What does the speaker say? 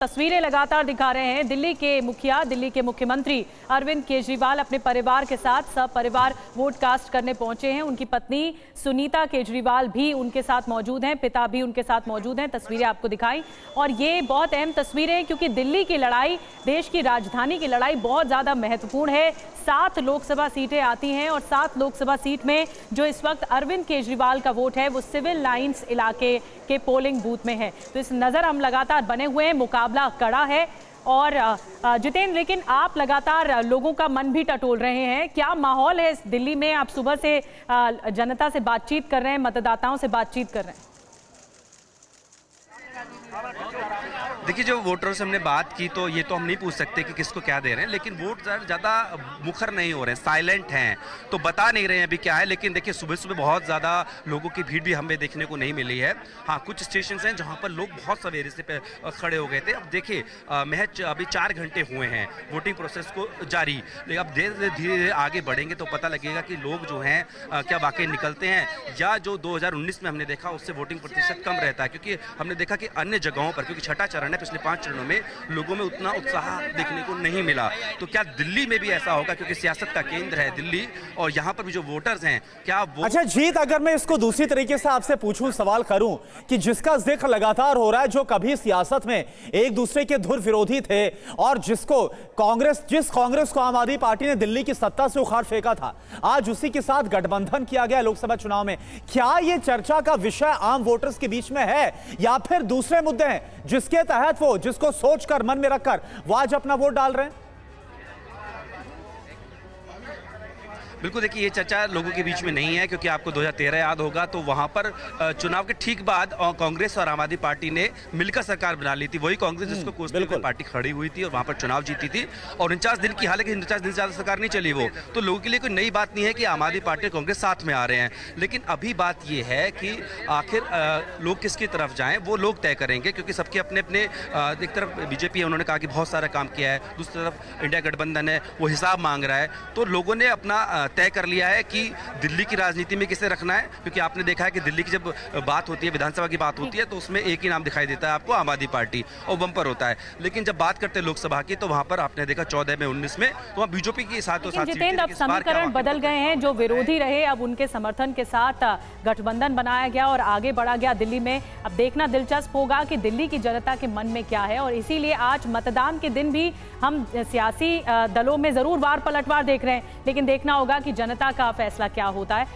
तस्वीरें लगातार दिखा रहे हैं। दिल्ली के मुखिया, दिल्ली के मुख्यमंत्री अरविंद केजरीवाल अपने परिवार के साथ सपरिवार वोट कास्ट करने पहुंचे हैं। उनकी पत्नी सुनीता केजरीवाल भी उनके साथ मौजूद हैं, पिता भी उनके साथ मौजूद हैं। तस्वीरें आपको दिखाई और ये बहुत अहम तस्वीरें हैं क्योंकि दिल्ली की लड़ाई, देश की राजधानी की लड़ाई बहुत ज़्यादा महत्वपूर्ण है। 7 लोकसभा सीटें आती हैं और 7 लोकसभा सीट में जो इस वक्त अरविंद केजरीवाल का वोट है वो सिविल लाइंस इलाके के पोलिंग बूथ में है। तो इस नज़र हम लगातार बने हुए हैं, मुकाबला कड़ा है। और जितेंद्र, लेकिन आप लगातार लोगों का मन भी टटोल रहे हैं, क्या माहौल है इस दिल्ली में? आप सुबह से जनता से बातचीत कर रहे हैं, मतदाताओं से बातचीत कर रहे हैं। देखिए, जो वोटरों से हमने बात की तो ये तो हम नहीं पूछ सकते कि किसको क्या दे रहे हैं, लेकिन वोट ज़्यादा मुखर नहीं हो रहे हैं, साइलेंट हैं, तो बता नहीं रहे हैं अभी क्या है। लेकिन देखिए, सुबह सुबह बहुत ज़्यादा लोगों की भीड़ भी हमें देखने को नहीं मिली है। हाँ, कुछ स्टेशन हैं जहाँ पर लोग बहुत सवेरे से खड़े हो गए थे। अब देखिए, महज अभी 4 घंटे हुए हैं वोटिंग प्रोसेस को जारी, लेकिन अब धीरे धीरे आगे बढ़ेंगे तो पता लगेगा कि लोग जो हैं क्या वाकई निकलते हैं या जो 2019 में हमने देखा उससे वोटिंग प्रतिशत कम रहता है। क्योंकि हमने देखा कि अन्य जगहों पर, क्योंकि छठा चरण है, पिछले 5 चरणों में लोगों में उतना उत्साह देखने को नहीं मिला, तो क्या दिल्ली में भी ऐसा होगा? क्योंकि सियासत का केंद्र है दिल्ली और यहाँ पर भी जो वोटर्स हैं, क्या वो... अच्छा जीत, अगर मैं इसको दूसरी तरीके से आपसे पूछूं, सवाल करूं कि जिसका जिक्र लगातार हो रहा है, जो कभी सियासत में एक दूसरे के धुर विरोधी थे और जिस कांग्रेस को आम आदमी पार्टी ने दिल्ली की सत्ता से उखाड़ फेंका था, आज उसी के साथ गठबंधन किया गया लोकसभा चुनाव में। क्या यह चर्चा का विषय आम वोटर्स के बीच में है या फिर दूसरे मुद्दे हैं जिसके तहत वो, जिसको सोचकर, मन में रखकर वो आज अपना वोट डाल रहे हैं? बिल्कुल, देखिए, ये चर्चा लोगों के बीच में नहीं है क्योंकि आपको 2013 याद होगा तो वहाँ पर चुनाव के ठीक बाद कांग्रेस और आम आदमी पार्टी ने मिलकर सरकार बना ली थी। वही कांग्रेस जिसको कोसते हुए पार्टी खड़ी हुई थी और वहाँ पर चुनाव जीती थी और 49 दिन की, हालांकि 49 दिन से ज़्यादा सरकार नहीं चली वो, तो लोगों के लिए कोई नई बात नहीं है कि आम आदमी पार्टी और कांग्रेस साथ में आ रहे हैं। लेकिन अभी बात ये है कि आखिर लोग किसकी तरफ जाएँ वो लोग तय करेंगे, क्योंकि सबके अपने अपने, एक तरफ बीजेपी है, उन्होंने कहा कि बहुत सारा काम किया है, दूसरी तरफ इंडिया गठबंधन है, वो हिसाब मांग रहा है। तो लोगों ने अपना तय कर लिया है कि दिल्ली की राजनीति में किसे रखना है, क्योंकि आपने देखा है कि दिल्ली की जब बात होती है, विधानसभा की बात होती है, तो उसमें एक ही नाम दिखाई देता है आपको, आम आदमी पार्टी, और बम्पर होता है। लेकिन जब बात करते हैं लोकसभा की तो वहां पर आपने देखा 14 में, 19 में तो वहां बीजेपी के साथ तो साथ। जितेंद्र, अब समीकरण बदल गए हैं, जो विरोधी रहे अब उनके समर्थन के साथ गठबंधन बनाया गया और आगे बढ़ा गया दिल्ली में। अब देखना दिलचस्प होगा कि दिल्ली की जनता के मन में क्या है और इसीलिए आज मतदान के दिन भी हम सियासी दलों में जरूर वार पलटवार देख रहे हैं, लेकिन देखना होगा कि जनता का फैसला क्या होता है।